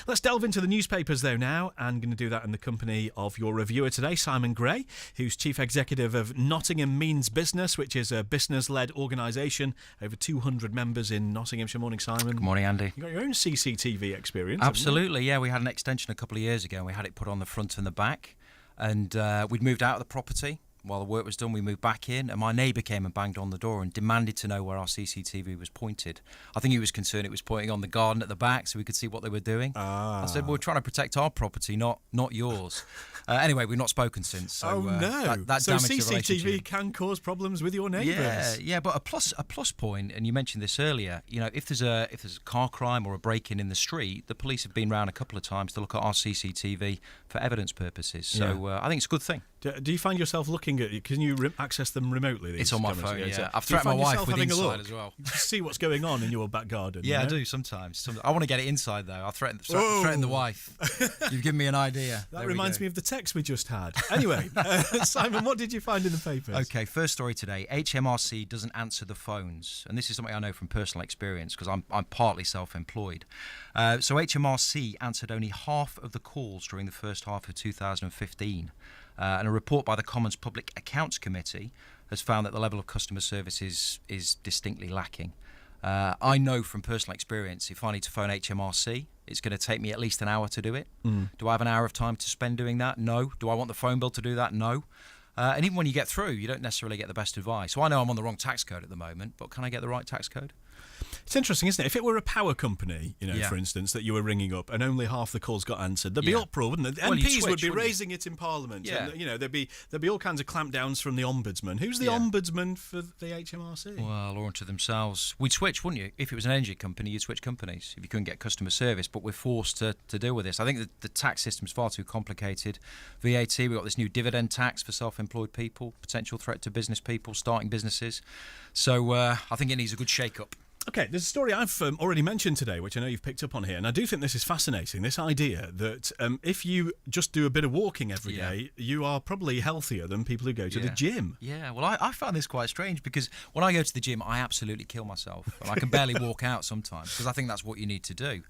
Let's delve into the newspapers, though, now. I'm going to do that in the company of your reviewer today, Simon Gray, who's Chief Executive of Nottingham Means Business, which is a business-led organisation, over 200 members in Nottinghamshire. Morning, Simon. Good morning, Andy. You've got your own CCTV experience. Absolutely, yeah. We had an extension a couple of years ago, and we had it put on the front and the back. And we'd moved out of the property. While the work was done, we moved back in, and my neighbour came and banged on the door and demanded to know where our CCTV was pointed. I think he was concerned it was pointing on the garden at the back so we could see what they were doing. I said, well, we're trying to protect our property, not yours. Anyway, we've not spoken since. So, that so damaged the CCTV relationship. can cause problems with your neighbours. Yeah, but a plus point, and you mentioned this earlier, if there's a car crime or a break-in in the street, the police have been round a couple of times to look at our CCTV for evidence purposes. So I think it's a good thing. Do you find yourself looking at it? Can you access them remotely? It's on my phone, yeah. I've threatened my wife with inside as well. To see what's going on in your back garden. Yeah, I do sometimes. I want to get it inside, though. I threaten the wife. You've given me an idea. That reminds me of the text we just had. Anyway, Simon, what did you find in the papers? Okay, first story today. HMRC doesn't answer the phones. And this is something I know from personal experience because I'm partly self-employed. So HMRC answered only half of the calls during the first half of 2015. And a report by the Commons Public Accounts Committee has found that the level of customer service is distinctly lacking. I know from personal experience, if I need to phone HMRC, it's going to take me at least an hour to do it. Do I have an hour of time to spend doing that? No. Do I want the phone bill to do that? No. And even when you get through, you don't necessarily get the best advice. So I know I'm on the wrong tax code at the moment, but can I get the right tax code? It's interesting, isn't it? If it were a power company, for instance, that you were ringing up and only half the calls got answered, there'd be uproar, wouldn't there? Well, MPs would be raising it in Parliament. Yeah. And, there'd be all kinds of clampdowns from the Ombudsman. Who's the Ombudsman for the HMRC? Well, or unto themselves. We'd switch, wouldn't you? If it was an energy company, you'd switch companies if you couldn't get customer service. But we're forced to deal with this. I think that the tax system's far too complicated. VAT, we've got this new dividend tax for self-employed people, potential threat to business people, starting businesses. So I think it needs a good shake-up. Okay, there's a story I've already mentioned today, which I know you've picked up on here, and I do think this is fascinating, this idea that if you just do a bit of walking every day, you are probably healthier than people who go to the gym. Yeah, well, I found this quite strange because when I go to the gym, I absolutely kill myself. And I can barely walk out sometimes because I think that's what you need to do.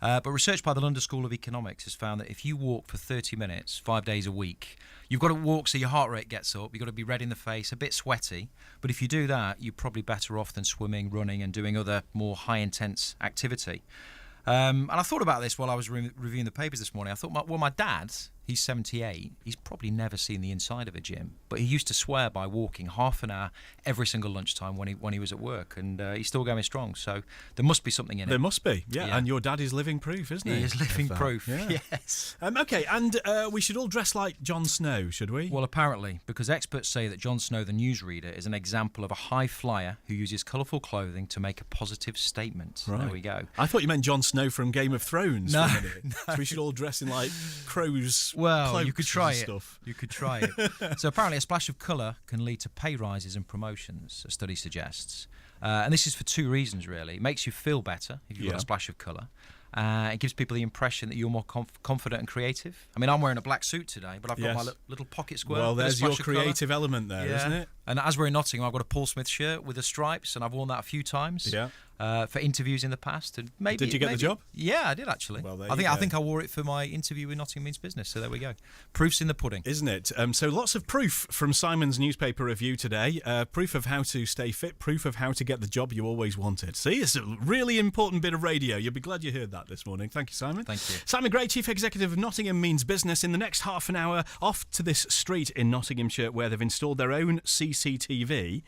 But research by the London School of Economics has found that if you walk for 30 minutes, 5 days a week, you've got to walk so your heart rate gets up, you've got to be red in the face, a bit sweaty. But if you do that, you're probably better off than swimming, running and doing other more high-intense activity. And I thought about this while I was reviewing the papers this morning. I thought, my dad, he's 78, he's probably never seen the inside of a gym, but he used to swear by walking half an hour every single lunchtime when he was at work, and he's still going strong, so there must be something in it. There must be, yeah. And your dad is living proof, isn't he? He is living proof, yes. Okay, and we should all dress like Jon Snow, should we? Well, apparently, because experts say that Jon Snow, the newsreader, is an example of a high flyer who uses colourful clothing to make a positive statement. Right. There we go. I thought you meant Jon Snow from Game of Thrones for a minute. No. So we should all dress in like crows. Well, you could try it. Stuff. You could try it. So apparently a splash of colour can lead to pay rises and promotions, a study suggests. And this is for two reasons, really. It makes you feel better if you've got a splash of colour. It gives people the impression that you're more confident and creative. I mean, I'm wearing a black suit today, but I've got my little pocket square. Well, there's your creative element there, isn't it? And as we're in Nottingham, I've got a Paul Smith shirt with the stripes, and I've worn that a few times for interviews in the past. And maybe did you get the job? Yeah, I did actually. Well, I think I wore it for my interview with Nottingham Means Business. So there we go. Proof's in the pudding, isn't it? So lots of proof from Simon's newspaper review today. Proof of how to stay fit. Proof of how to get the job you always wanted. See, it's a really important bit of radio. You'll be glad you heard that this morning. Thank you, Simon. Thank you. Simon Gray, Chief Executive of Nottingham Means Business. In the next half an hour, off to this street in Nottinghamshire where they've installed their own CCTV